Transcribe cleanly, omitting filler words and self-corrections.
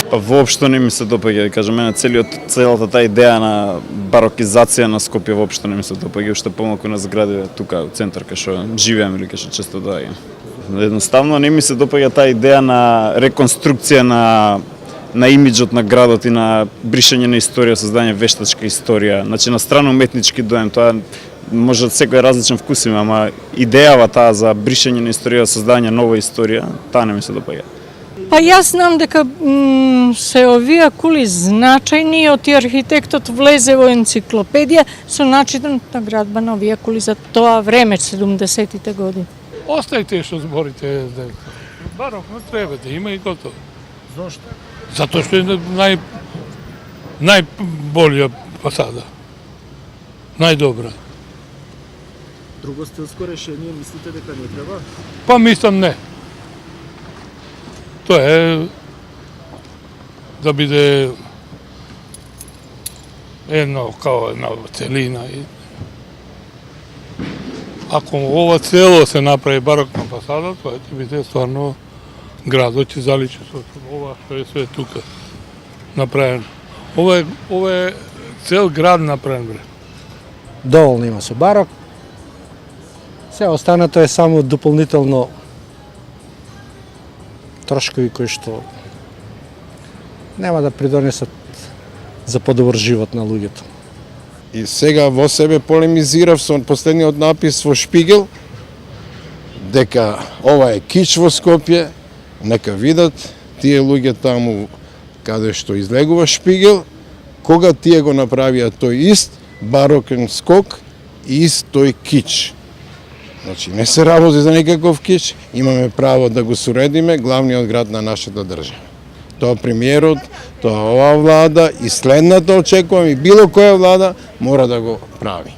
Па воопшто не ми се допаѓа, да кажам, мене целата таа идеја на барокизација на Скопје воопшто не ми се допаѓа, уште помалку на зградиве тука во центар кај што живеам или кај што често доаѓам. Едноставно не ми се допаѓа таа идеја на реконструкција на имиджот на градот и на бришење на историја, создавање вештачка историја, значи на страна уметнички доем, тоа може да секој различен вкус има, ама идејава таа за бришење на историја, создавање нова историја, таа не ми се допаѓа. Па јас знам дека се овие кули значајни, оти архитектот влезе во енциклопедија со начинот на градба на овие кули за тоа време, 70-тите години. Оставите што зборите, барок не треба да има и готово. Зошто? Затоа што е најболја фасада. Најдобра. Друго стилско решение мислите дека не треба? Па мислам не. Тоа е да биде едно као една целина. Ако ова цело се направи барокна фасада, тоа ќе биде стварно градот ќе заличи со ова што е све тука направено. Ова е цел град направен, бре. Доволно има со барок. Се останато е само дополнително трошкови кои што нема да придонесат за подобар живот на луѓето. И сега во себе полемизирав со последниот напис во Шпигел дека ова е кич во Скопје, нека видат тие луѓе таму каде што излегува Шпигел, кога тие го направија тој ист барокен скок и ист тој кич. Значи, не се работи за никаков кич, имаме право да го суредиме главниот град на нашата држава. Тоа премиерот, тоа оваа влада и следната очекувам и било која влада мора да го прави.